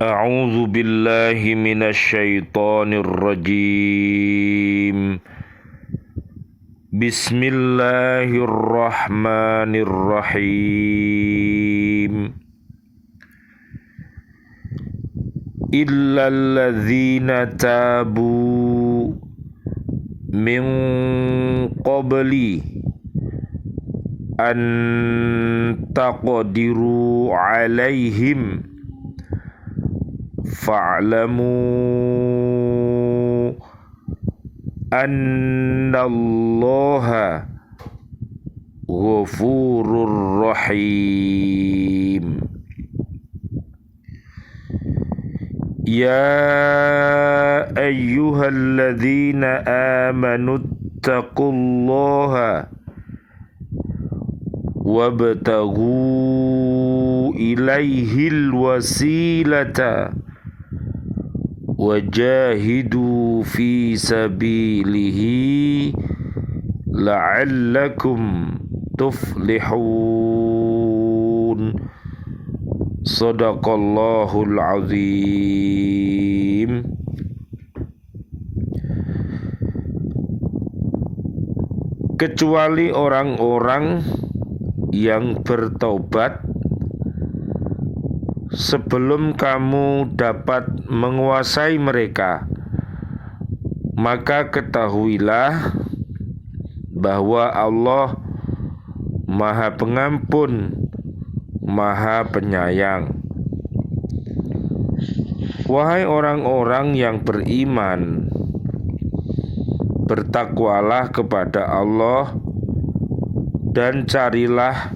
A'udzu billahi minasyaitonir rajim. Bismillahirrahmanirrahim. Illal ladzina tabu min qabli an taqdiru alaihim fa'lamu annallaha ghafurur rahim. Ya ayyuhalladzina amanu taqullaha wabtaghu ilaihil wasilata wajahidu fi sabilihi la'allakum tuflihun. Sadaqallahul azim. Kecuali orang-orang yang bertaubat sebelum kamu dapat menguasai mereka, maka ketahuilah bahwa Allah Maha Pengampun, Maha Penyayang. Wahai orang-orang yang beriman, bertakwalah kepada Allah dan carilah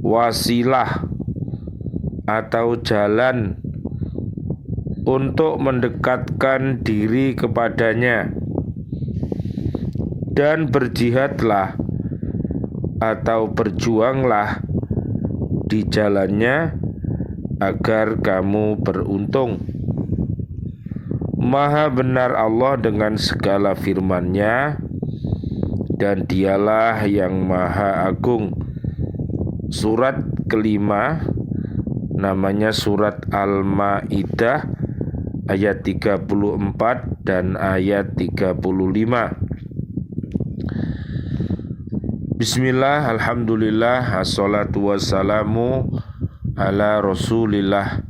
wasilah atau jalan untuk mendekatkan diri kepadanya, dan berjihadlah atau berjuanglah di jalannya agar kamu beruntung. Maha benar Allah dengan segala firman-Nya, dan Dialah yang Maha Agung. Surat kelima namanya surat Al-Maidah ayat 34 dan ayat 35. Bismillah, alhamdulillah, assalatu wassalamu ala rasulillah.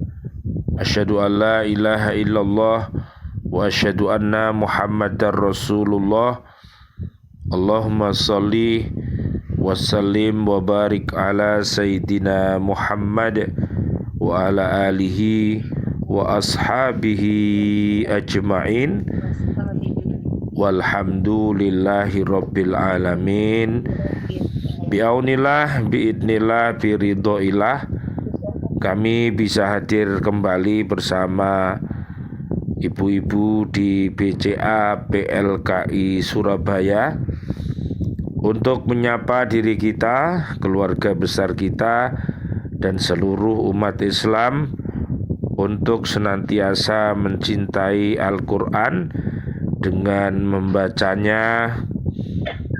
Asyhadu an la ilaha illallah wa asyhadu anna muhammadar rasulullah. Allahumma salli wa sallim wa barik ala sayyidina Muhammad wa ala alihi wa ashabihi ajma'in walhamdulillahi rabbil alamin. Bi'aunillah, bi'idnillah, biridhoillah, kami bisa hadir kembali bersama ibu-ibu di BCA PLKI Surabaya untuk menyapa diri kita, keluarga besar kita, dan seluruh umat Islam untuk senantiasa mencintai Al-Quran dengan membacanya,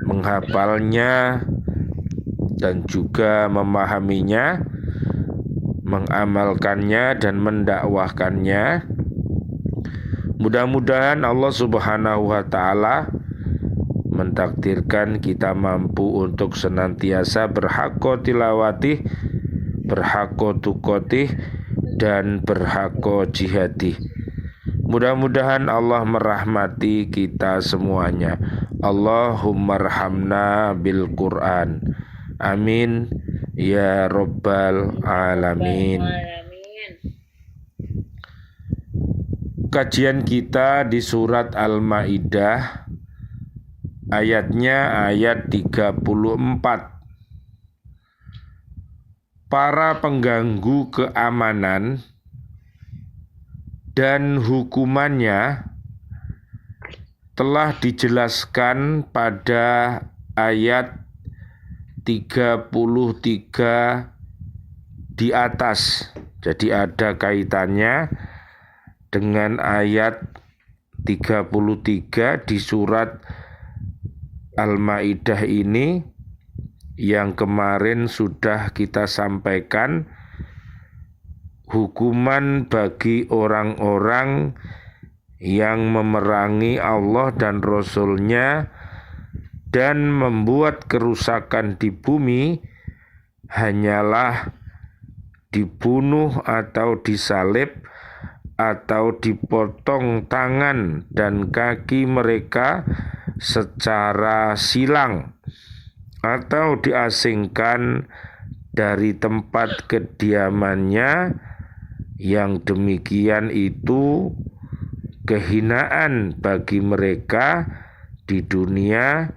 menghafalnya, dan juga memahaminya, mengamalkannya, dan mendakwahkannya. Mudah-mudahan Allah Subhanahu wa Ta'ala mentakdirkan kita mampu untuk senantiasa berhaqqa tilawatih, berhaqqa tuqatih, dan berhaqqa jihadih. Mudah-mudahan Allah merahmati kita semuanya. Allahumma rahamna bil Qur'an. Amin ya rabbal alamin. Kajian kita di surat Al-Maidah, ayatnya ayat 34. Para pengganggu keamanan dan hukumannya telah dijelaskan pada ayat 33 di atas. Jadi ada kaitannya dengan ayat 33 di surat Al-Maidah ini yang kemarin sudah kita sampaikan hukuman bagi orang-orang yang memerangi Allah dan Rasul-Nya dan membuat kerusakan di bumi hanyalah dibunuh atau disalib atau dipotong tangan dan kaki mereka secara silang atau diasingkan dari tempat kediamannya. Yang demikian itu kehinaan bagi mereka di dunia,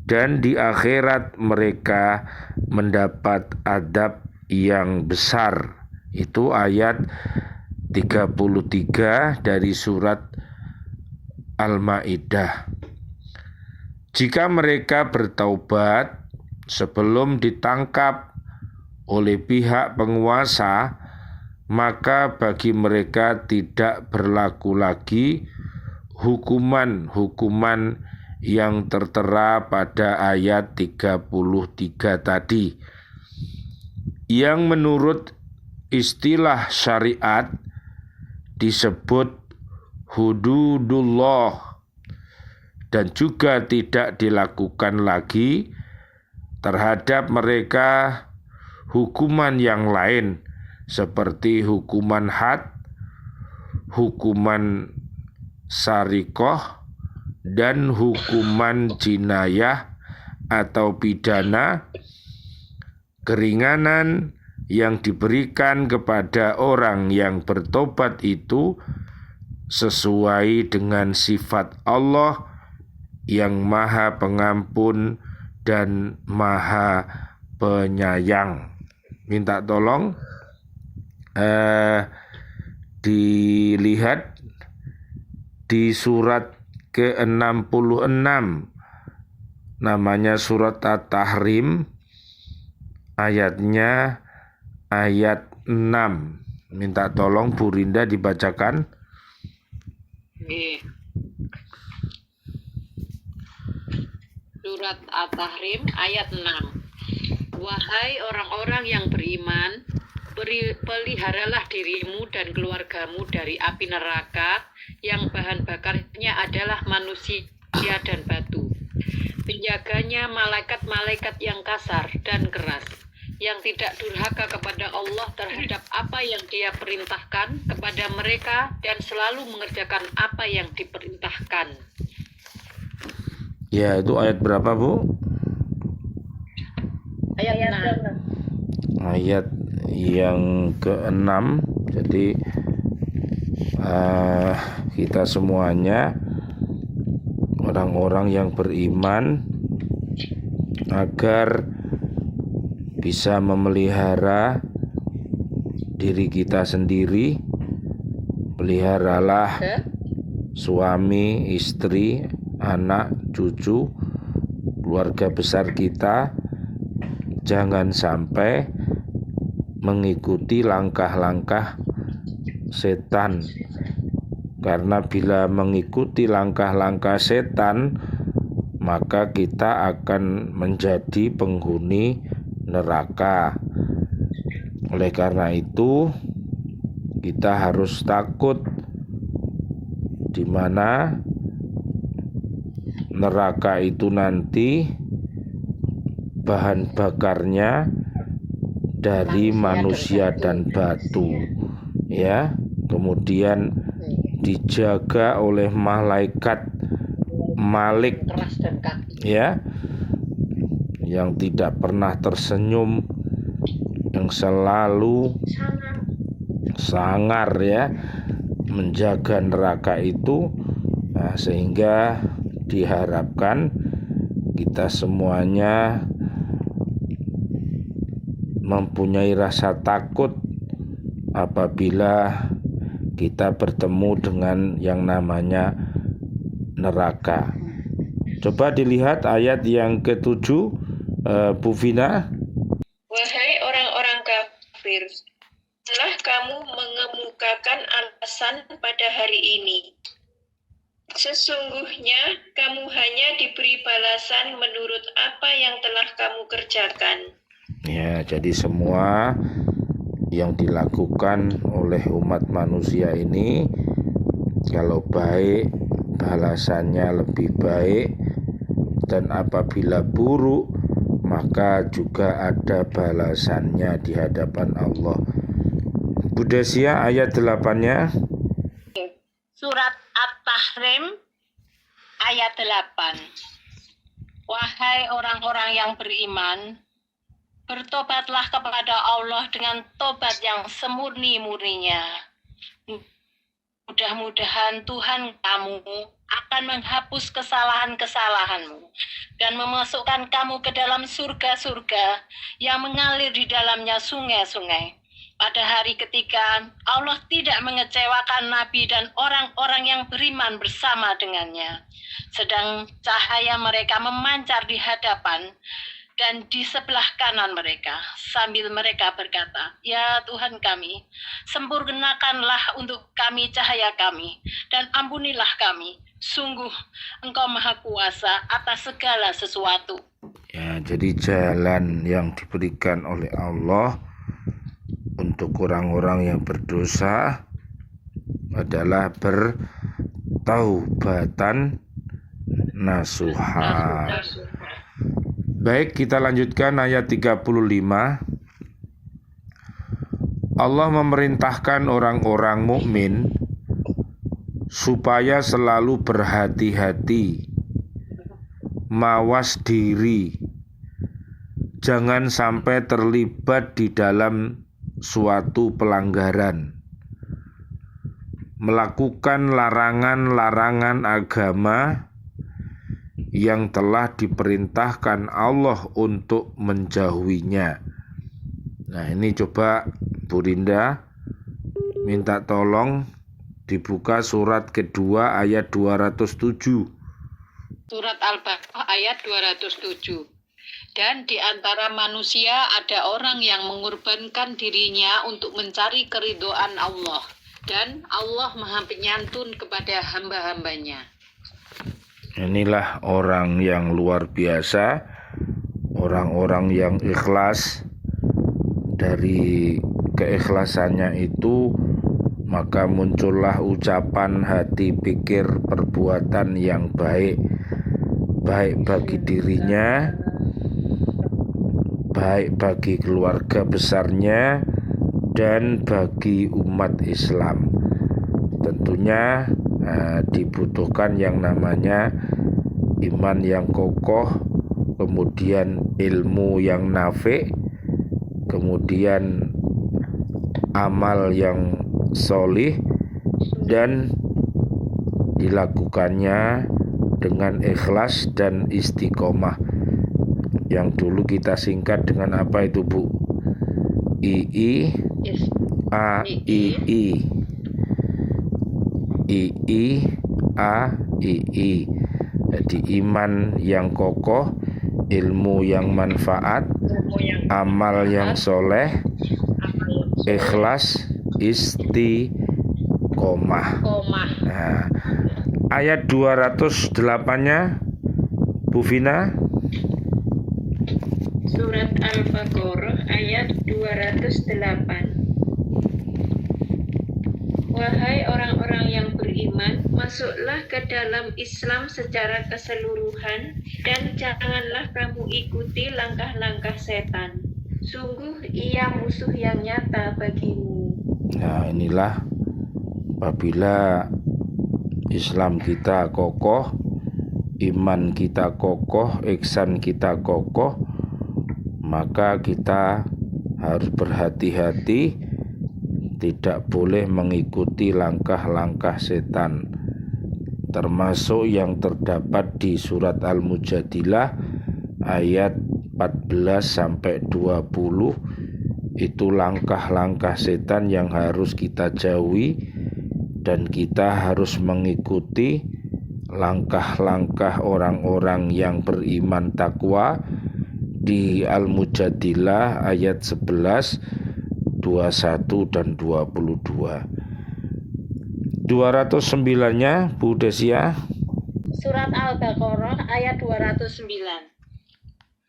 dan di akhirat mereka mendapat adab yang besar. Itu ayat 33 dari surat Al-Maidah. Jika mereka bertaubat sebelum ditangkap oleh pihak penguasa, maka bagi mereka tidak berlaku lagi hukuman-hukuman yang tertera pada ayat 33 tadi, yang menurut istilah syariat disebut hududullah, dan juga tidak dilakukan lagi terhadap mereka hukuman yang lain seperti hukuman had, hukuman sarikoh, dan hukuman jinayah atau pidana. Keringanan yang diberikan kepada orang yang bertobat itu sesuai dengan sifat Allah yang Maha Pengampun dan Maha Penyayang. Minta tolong dilihat di surat ke-66, namanya surat At-Tahrim, ayatnya ayat 6. Minta tolong Bu Rinda dibacakan. Surat At-Tahrim ayat 6. Wahai orang-orang yang beriman, peliharalah dirimu dan keluargamu dari api neraka yang bahan bakarnya adalah manusia dan batu. Penjaganya malaikat-malaikat yang kasar dan keras, yang tidak durhaka kepada Allah terhadap apa yang Dia perintahkan kepada mereka dan selalu mengerjakan apa yang diperintahkan. Ya, itu ayat berapa, Bu? Ayat 6. Ayat yang ke-6. Jadi kita semuanya orang-orang yang beriman agar bisa memelihara diri kita sendiri. Peliharalah suami, istri, anak, cucu, keluarga besar kita. Jangan sampai mengikuti langkah-langkah setan, karena bila mengikuti langkah-langkah setan maka kita akan menjadi penghuni neraka. Oleh karena itu kita harus takut, di mana neraka itu nanti bahan bakarnya dari manusia dan batu, ya. Kemudian dijaga oleh malaikat Malik, ya, yang tidak pernah tersenyum, yang selalu sangar, ya, menjaga neraka itu. Nah, sehingga diharapkan kita semuanya mempunyai rasa takut apabila kita bertemu dengan yang namanya neraka. Coba dilihat ayat yang ke-7, Bu Vina. Wahai orang-orang kafir, telah kamu mengemukakan alasan pada hari ini. Sesungguhnya kamu hanya diberi balasan menurut apa yang telah kamu kerjakan. Ya, jadi semua yang dilakukan oleh umat manusia ini, kalau baik balasannya lebih baik, dan apabila buruk maka juga ada balasannya di hadapan Allah. Bu Desia, ayat 8-nya. Surat At-Tahrim ayat 8. Wahai orang-orang yang beriman, bertobatlah kepada Allah dengan tobat yang semurni-murninya. Mudah-mudahan Tuhan kamu akan menghapus kesalahan-kesalahanmu dan memasukkan kamu ke dalam surga-surga yang mengalir di dalamnya sungai-sungai. Pada hari ketika Allah tidak mengecewakan Nabi dan orang-orang yang beriman bersama dengannya, sedang cahaya mereka memancar di hadapan dan di sebelah kanan mereka, sambil mereka berkata, "Ya Tuhan kami, sempurnakanlah untuk kami cahaya kami, dan ampunilah kami. Sungguh Engkau Maha Kuasa atas segala sesuatu." Ya, jadi jalan yang diberikan oleh Allah untuk orang-orang yang berdosa adalah bertaubatan nasuha. Baik, kita lanjutkan ayat 35. Allah memerintahkan orang-orang mukmin supaya selalu berhati-hati, mawas diri, jangan sampai terlibat di dalam suatu pelanggaran, melakukan larangan-larangan agama yang telah diperintahkan Allah untuk menjauhinya. Nah, ini coba Bu Rinda minta tolong dibuka surat kedua ayat 207. Surat Al-Baqarah ayat 207. Dan di antara manusia ada orang yang mengorbankan dirinya untuk mencari keridhaan Allah. Dan Allah Maha Penyantun kepada hamba-hambanya. Inilah orang yang luar biasa, orang-orang yang ikhlas. Dari keikhlasannya itu maka muncullah ucapan, hati, pikir, perbuatan yang baik, baik bagi dirinya, baik bagi keluarga besarnya, dan bagi umat Islam. Tentunya dibutuhkan yang namanya iman yang kokoh, kemudian ilmu yang nafi', kemudian amal yang solih, dan dilakukannya dengan ikhlas dan istiqomah. Yang dulu kita singkat dengan apa itu, Bu? II, AII. II, AII. Jadi iman yang kokoh, ilmu yang manfaat, amal yang soleh, ikhlas, istiqomah. Nah, ayat 208-nya Bu Vina. Surat Al-Baqarah ayat 208. Wahai orang-orang yang beriman, masuklah ke dalam Islam secara keseluruhan dan janganlah kamu ikuti langkah-langkah setan. Sungguh ia musuh yang nyata bagimu. Nah, inilah apabila Islam kita kokoh, iman kita kokoh, ihsan kita kokoh, maka kita harus berhati-hati, tidak boleh mengikuti langkah-langkah setan, termasuk yang terdapat di surat Al-Mujadilah ayat 14-20. Itu langkah-langkah setan yang harus kita jauhi, dan kita harus mengikuti langkah-langkah orang-orang yang beriman takwa di Al-Mujadilah ayat 11, 21 dan 22. 209-nya Bu Desia. Surat Al-Baqarah ayat 209.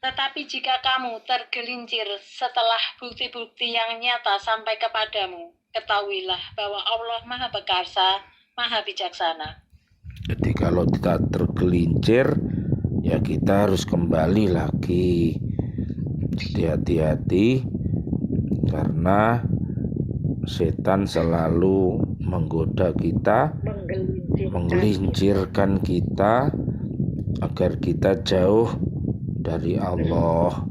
Tetapi jika kamu tergelincir setelah bukti-bukti yang nyata sampai kepadamu, ketahuilah bahwa Allah Maha Perkasa, Maha Bijaksana. Jadi kalau kita tergelincir, ya kita harus kembali lagi. Jadi hati-hati, karena setan selalu menggoda kita, menggelincirkan kita agar kita jauh dari Allah.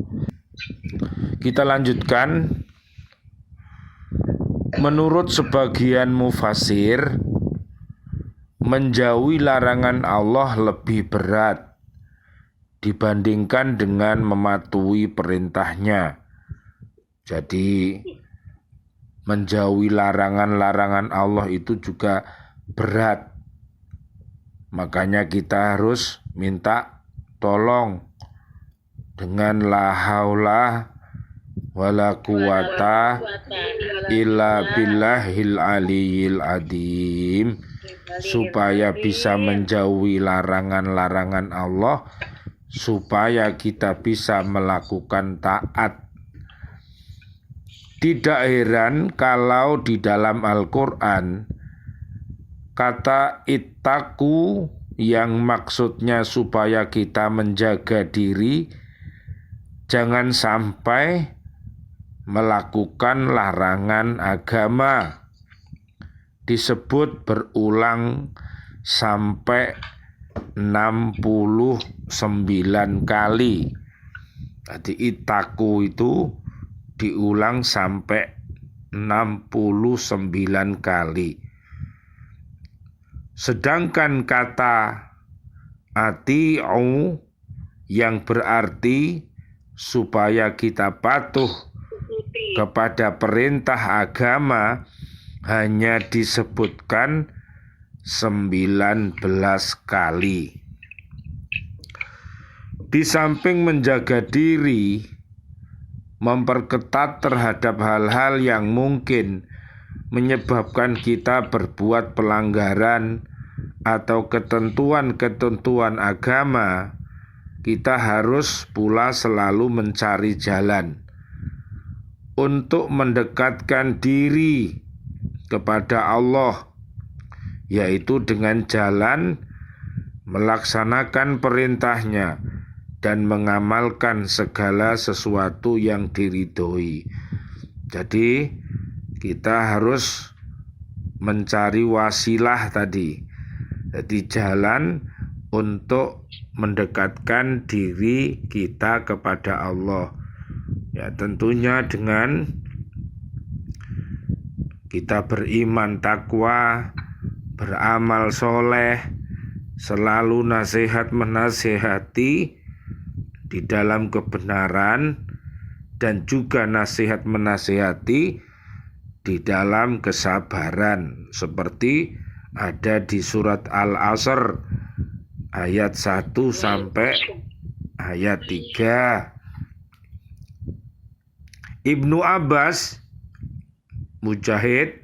Kita lanjutkan. Menurut sebagian mufasir, menjauhi larangan Allah lebih berat dibandingkan dengan mematuhi perintahnya. Jadi menjauhi larangan-larangan Allah itu juga berat. Makanya kita harus minta tolong dengan la haula wala quwata illa billahil aliyil adim, supaya bisa menjauhi larangan-larangan Allah, supaya kita bisa melakukan taat. Tidak heran kalau di dalam Al-Quran kata ittaku yang maksudnya supaya kita menjaga diri, jangan sampai melakukan larangan agama. Disebut berulang sampai 69 kali. Jadi itaku itu diulang sampai 69 kali. Sedangkan kata ati'u yang berarti supaya kita patuh kepada perintah agama hanya disebutkan 19 kali. Di samping menjaga diri, memperketat terhadap hal-hal yang mungkin menyebabkan kita berbuat pelanggaran atau ketentuan-ketentuan agama, kita harus pula selalu mencari jalan untuk mendekatkan diri kepada Allah, yaitu dengan jalan melaksanakan perintahnya dan mengamalkan segala sesuatu yang diridhoi. Jadi kita harus mencari wasilah tadi. Jadi jalan untuk mendekatkan diri kita kepada Allah. Ya, tentunya dengan kita beriman takwa, beramal soleh, selalu nasihat menasihati di dalam kebenaran, dan juga nasihat menasihati di dalam kesabaran, seperti ada di surat Al-Asr ayat 1 sampai ayat 3. Ibnu Abbas, Mujahid,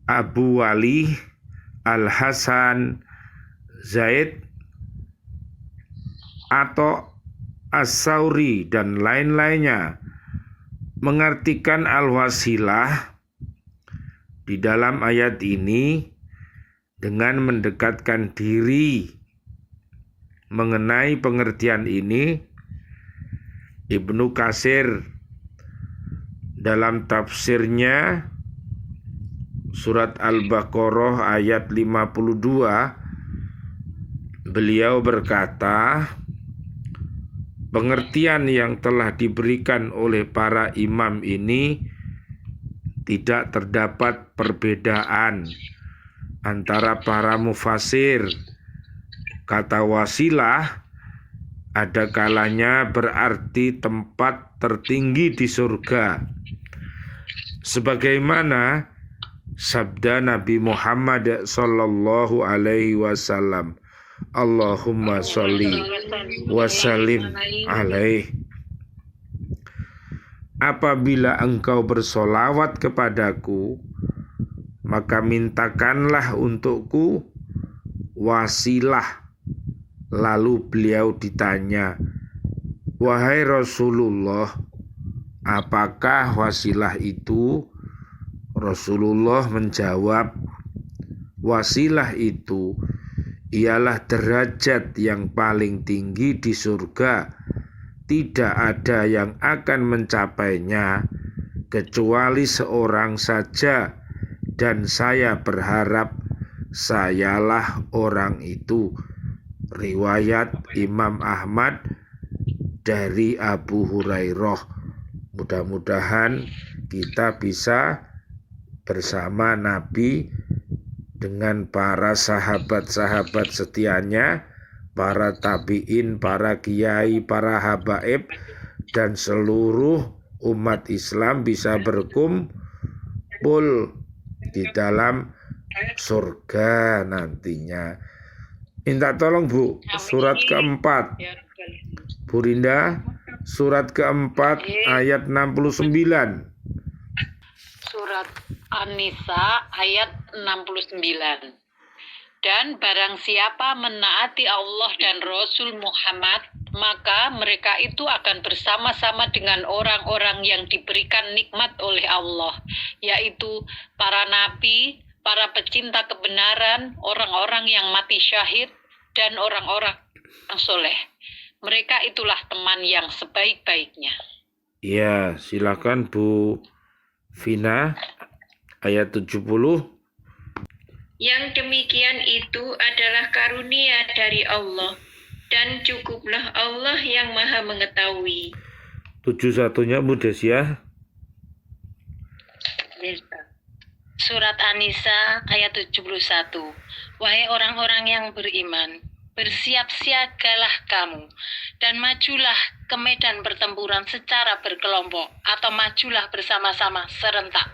Abu Wali, Al-Hasan, Zaid, atau As-Sauri dan lain-lainnya mengartikan al-wasilah di dalam ayat ini dengan mendekatkan diri. Mengenai pengertian ini, Ibnu Katsir dalam tafsirnya surat Al-Baqarah ayat 52, beliau berkata, pengertian yang telah diberikan oleh para imam ini tidak terdapat perbedaan antara para mufasir. Kata wasilah ada kalanya berarti tempat tertinggi di surga, sebagaimana sabda Nabi Muhammad sallallahu alaihi wasallam, Allahumma sholli wa sallim alaih. Apabila engkau bersolawat kepadaku, maka mintakanlah untukku wasilah. Lalu beliau ditanya, wahai Rasulullah, apakah wasilah itu? Rasulullah menjawab, wasilah itu ialah derajat yang paling tinggi di surga. Tidak ada yang akan mencapainya kecuali seorang saja, dan saya berharap sayalah orang itu. Riwayat Imam Ahmad dari Abu Hurairah. Mudah-mudahan kita bisa bersama Nabi dengan para sahabat-sahabat setianya, para tabi'in, para kiai, para habaib, dan seluruh umat Islam bisa berkumpul di dalam surga nantinya. Minta tolong Bu, surat keempat. Bu Rinda, surat keempat ayat 69. Surat An-Nisa ayat 69. Dan barang siapa menaati Allah dan Rasul Muhammad, maka mereka itu akan bersama-sama dengan orang-orang yang diberikan nikmat oleh Allah, yaitu para nabi, para pecinta kebenaran, orang-orang yang mati syahid, dan orang-orang yang soleh. Mereka itulah teman yang sebaik-baiknya. Ya, silakan Bu Vina, ayat 70. Yang demikian itu adalah karunia dari Allah, dan cukuplah Allah yang maha mengetahui. 71-nya Bu Desya. Surat An-Nisa ayat 71. Wahai orang-orang yang beriman, bersiap-siagalah kamu, dan majulah ke medan pertempuran secara berkelompok, atau majulah bersama-sama serentak.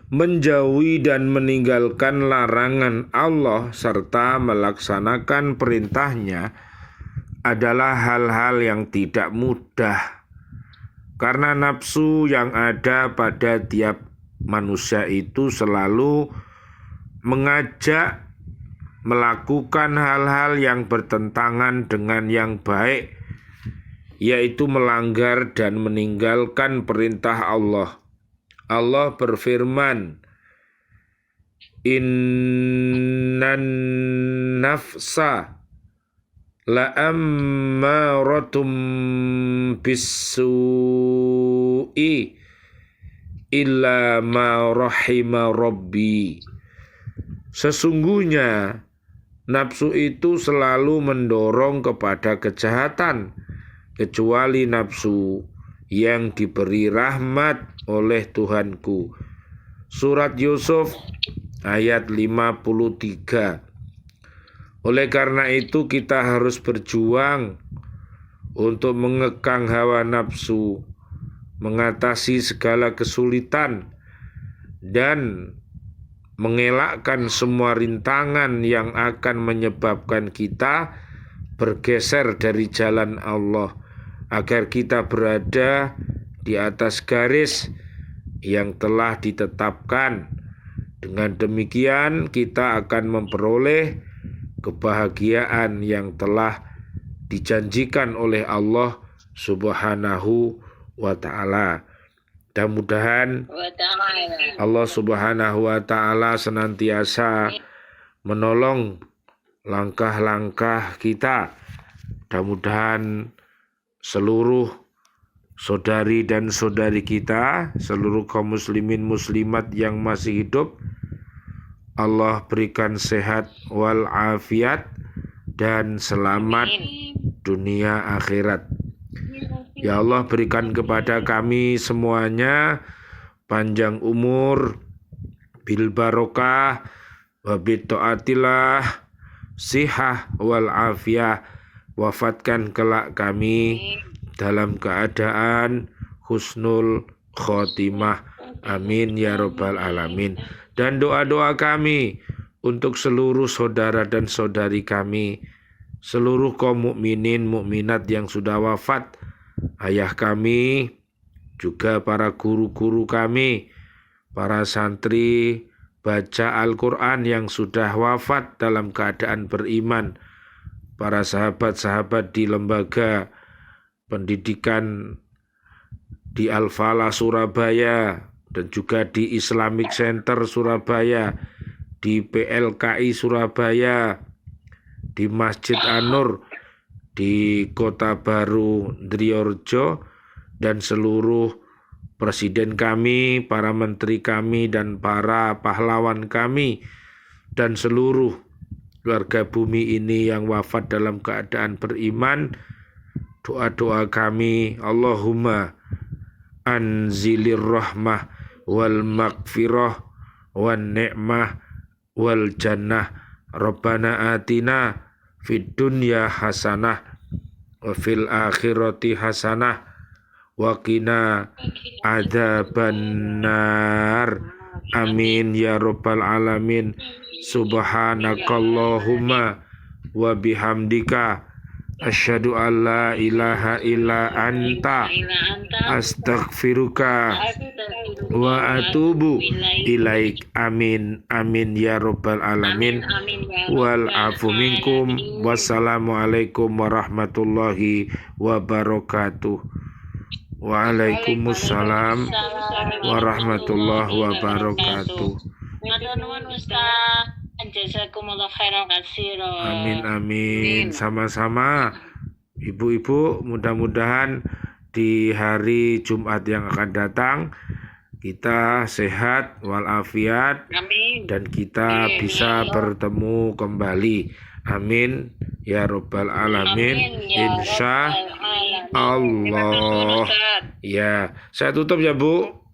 Menjauhi dan meninggalkan larangan Allah serta melaksanakan perintahnya adalah hal-hal yang tidak mudah, karena nafsu yang ada pada tiap manusia itu selalu mengajak melakukan hal-hal yang bertentangan dengan yang baik, yaitu melanggar dan meninggalkan perintah Allah. Allah berfirman, innan nafsa la'ammaratum bis-su'i illa ma rahima rabbi. Sesungguhnya nafsu itu selalu mendorong kepada kejahatan, kecuali nafsu yang diberi rahmat oleh Tuhanku. Surat Yusuf ayat 53. Oleh karena itu kita harus berjuang untuk mengekang hawa nafsu, mengatasi segala kesulitan, dan mengelakkan semua rintangan yang akan menyebabkan kita bergeser dari jalan Allah, agar kita berada di atas garis yang telah ditetapkan. Dengan demikian kita akan memperoleh kebahagiaan yang telah dijanjikan oleh Allah Subhanahu wa ta'ala. Dan mudahan Allah Subhanahu wa ta'ala senantiasa menolong langkah-langkah kita. Dan mudahan seluruh saudari dan saudari kita, seluruh kaum muslimin muslimat yang masih hidup, Allah berikan sehat wal afiat dan selamat dunia akhirat. Ya Allah, berikan kepada kami semuanya panjang umur, bil barokah, wa bitaatillah, sihah wal afiyah. Wafatkan kelak kami dalam keadaan husnul khotimah. Amin ya rabbal alamin. Dan doa-doa kami untuk seluruh saudara dan saudari kami, seluruh kaum mukminin mukminat yang sudah wafat, ayah kami, juga para guru-guru kami, para santri baca Al-Quran yang sudah wafat dalam keadaan beriman, para sahabat-sahabat di lembaga pendidikan di Al-Falah Surabaya, dan juga di Islamic Center Surabaya, di PLKI Surabaya, di Masjid An-Nur, di Kota Baru Driorjo, dan seluruh presiden kami, para menteri kami, dan para pahlawan kami, dan seluruh keluarga bumi ini yang wafat dalam keadaan beriman. Doa-doa kami, Allahumma anzilir rahmah wal maghfirah wan ni'mah wal jannah. Rabbana atina fid dunya hasanah wa fil akhirati hasanah wa qina adzabannar. Amin ya rabbal alamin. Subhanakallahumma wa bihamdika asyhadu an la ilaha illa anta astaghfiruka wa atubu ilaik. Amin amin ya rabbal alamin. Wal afu minkum. Wassalamualaikum warahmatullahi wabarakatuh. Waalaikumsalam warahmatullahi wabarakatuh. Matur nuwun Ustaz. Jazakumullah khairan katsiran. Amin amin. Sama-sama ibu-ibu, mudah-mudahan di hari Jumat yang akan datang kita sehat walafiat dan kita bisa bertemu kembali. Amin ya rabbal alamin. Insya Allah. Ya, saya tutup ya Bu.